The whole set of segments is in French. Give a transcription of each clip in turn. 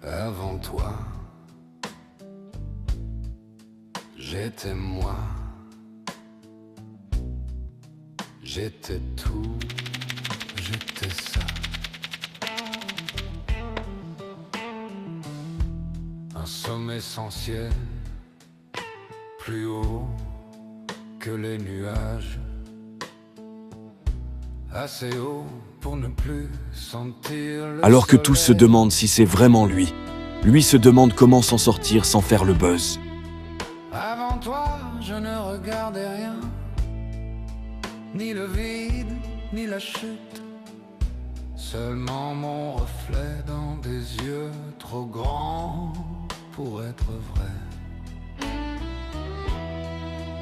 Avant toi, j'étais moi, j'étais tout, j'étais ça. Un sommet sans ciel, plus haut que les nuages, assez haut pour ne plus sentir le Alors que tous se soleil. demandent si c'est vraiment lui, lui se demande comment s'en sortir sans faire le buzz. Avant toi, je ne regardais rien, ni le vide, ni la chute, seulement mon reflet dans des yeux trop grands pour être vrai.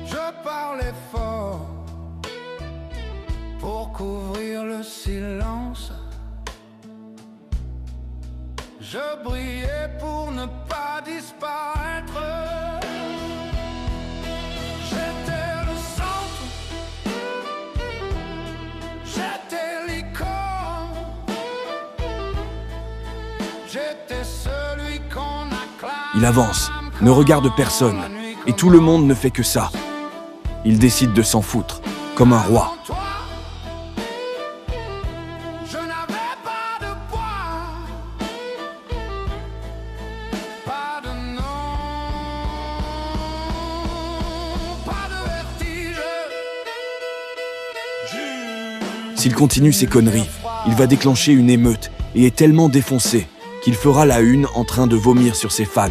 Je parlais fort pour couvrir le silence. Je brillais pour ne pas disparaître. J'étais le centre, j'étais l'icône, j'étais celui qu'on acclame. Il avance, ne regarde personne, et tout le monde ne fait que ça. Il décide de s'en foutre, comme un roi. Avant toi, je n'avais pas de poids, pas de nom, pas de vertige. S'il continue ses conneries, il va déclencher une émeute et est tellement défoncé qu'il fera la une en train de vomir sur ses fans.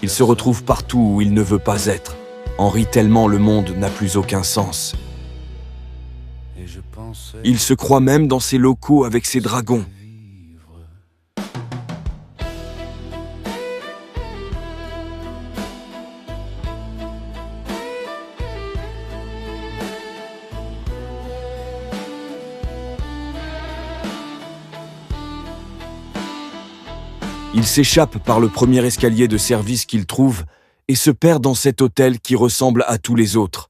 Il se retrouve partout où il ne veut pas être. En rit tellement le monde n'a plus aucun sens. Il se croit même dans ses locaux avec ses dragons. Il s'échappe par le premier escalier de service qu'il trouve et se perd dans cet hôtel qui ressemble à tous les autres.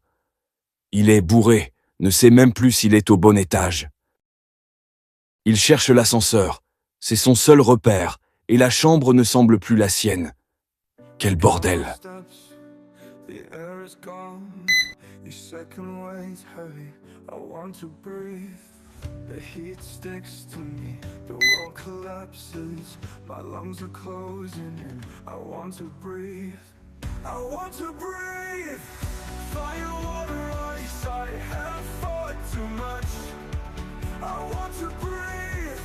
Il est bourré, ne sait même plus s'il est au bon étage. Il cherche l'ascenseur, c'est son seul repère, et la chambre ne semble plus la sienne. Quel bordel! The heat sticks to me, the world collapses, my lungs are closing in, I want to breathe, I want to breathe. Fire, water, ice, I have fought too much, I want to breathe.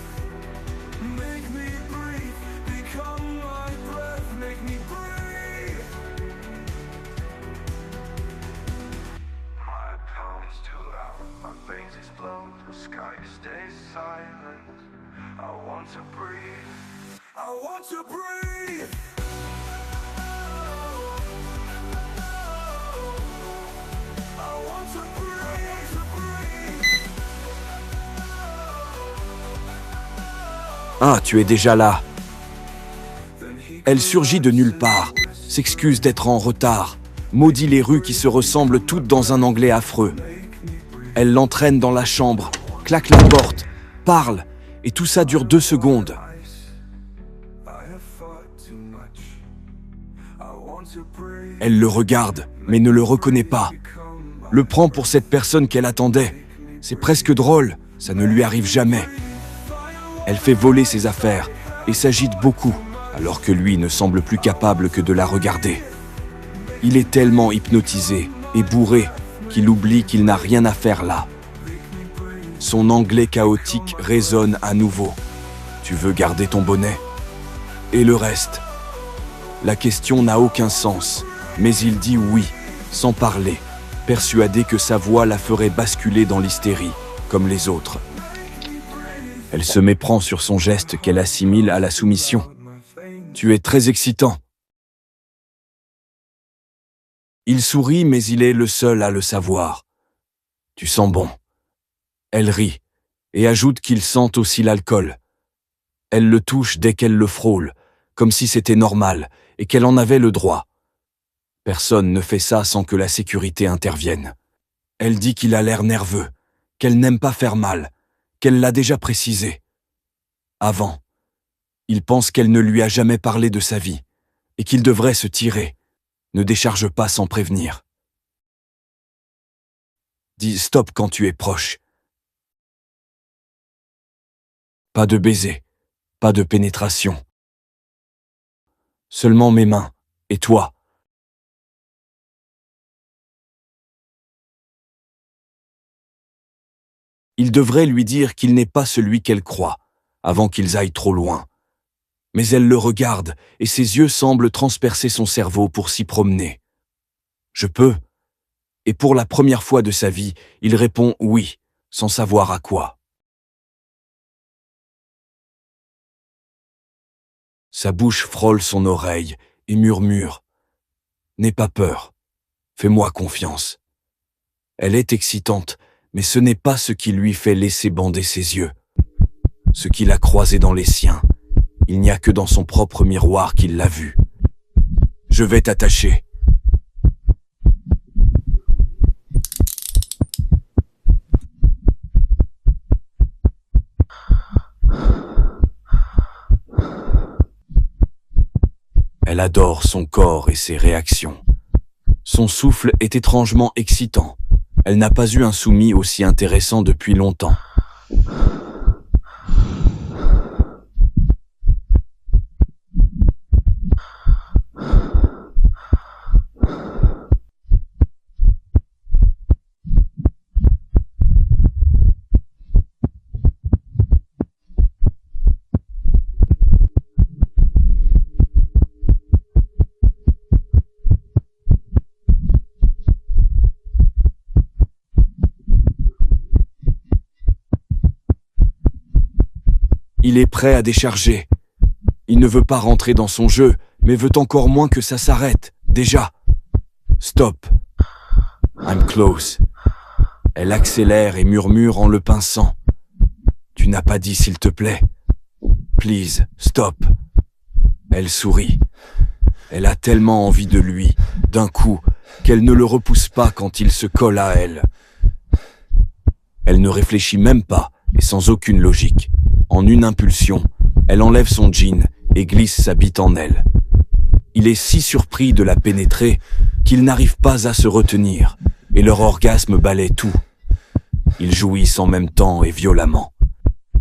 Make me breathe, become my breath, make me breathe. My pound's too loud, my veins explode, the sky stays silent. I want to breathe, I want to breathe. I want to breathe. Ah, tu es déjà là. Elle surgit de nulle part, s'excuse d'être en retard, maudit les rues qui se ressemblent toutes dans un anglais affreux. Elle l'entraîne dans la chambre, claque la porte, parle, et tout ça dure 2 secondes. Elle le regarde, mais ne le reconnaît pas. Le prend pour cette personne qu'elle attendait. C'est presque drôle, ça ne lui arrive jamais. Elle fait voler ses affaires et s'agite beaucoup, alors que lui ne semble plus capable que de la regarder. Il est tellement hypnotisé et bourré qu'il oublie qu'il n'a rien à faire là. Son anglais chaotique résonne à nouveau. Tu veux garder ton bonnet? Et le reste? La question n'a aucun sens, mais il dit oui, sans parler, persuadé que sa voix la ferait basculer dans l'hystérie, comme les autres. Elle se méprend sur son geste qu'elle assimile à la soumission. Tu es très excitant. Il sourit, mais il est le seul à le savoir. Tu sens bon. Elle rit, et ajoute qu'ils sentent aussi l'alcool. Elle le touche dès qu'elle le frôle, comme si c'était normal et qu'elle en avait le droit. Personne ne fait ça sans que la sécurité intervienne. Elle dit qu'il a l'air nerveux, qu'elle n'aime pas faire mal, qu'elle l'a déjà précisé. Avant, il pense qu'elle ne lui a jamais parlé de sa vie et qu'il devrait se tirer. Ne décharge pas sans prévenir. Dis stop quand tu es proche. Pas de baiser, pas de pénétration. Seulement mes mains, et toi. Il devrait lui dire qu'il n'est pas celui qu'elle croit, avant qu'ils aillent trop loin. Mais elle le regarde, et ses yeux semblent transpercer son cerveau pour s'y promener. Je peux. Et pour la première fois de sa vie, il répond oui, sans savoir à quoi. Sa bouche frôle son oreille et murmure « N'aie pas peur, fais-moi confiance ». Elle est excitante, mais ce n'est pas ce qui lui fait laisser bander ses yeux. Ce qu'il a croisé dans les siens, il n'y a que dans son propre miroir qu'il l'a vu. « Je vais t'attacher ». Elle adore son corps et ses réactions. Son souffle est étrangement excitant. Elle n'a pas eu un soumis aussi intéressant depuis longtemps. Il est prêt à décharger. Il ne veut pas rentrer dans son jeu, mais veut encore moins que ça s'arrête. Déjà. Stop. I'm close. Elle accélère et murmure en le pinçant. Tu n'as pas dit s'il te plaît. Please, stop. Elle sourit. Elle a tellement envie de lui, d'un coup, qu'elle ne le repousse pas quand il se colle à elle. Elle ne réfléchit même pas, et sans aucune logique. En une impulsion, elle enlève son jean et glisse sa bite en elle. Il est si surpris de la pénétrer qu'il n'arrive pas à se retenir, et leur orgasme balaie tout. Ils jouissent en même temps et violemment.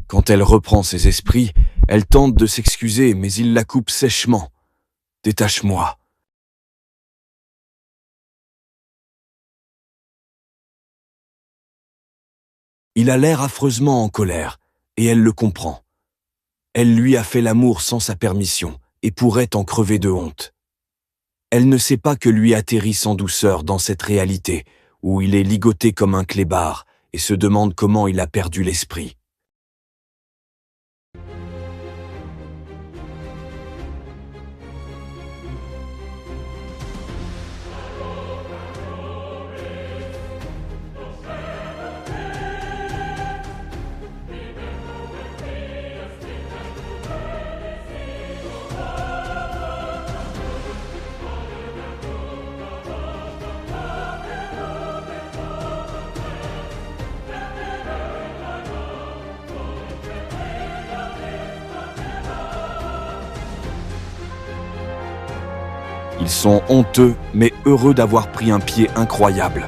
Quand elle reprend ses esprits, elle tente de s'excuser, mais il la coupe sèchement. « Détache-moi ». Il a l'air affreusement en colère, et elle le comprend. Elle lui a fait l'amour sans sa permission, et pourrait en crever de honte. Elle ne sait pas que lui atterrit sans douceur dans cette réalité, où il est ligoté comme un clébard, et se demande comment il a perdu l'esprit. Ils sont honteux, mais heureux d'avoir pris un pied incroyable.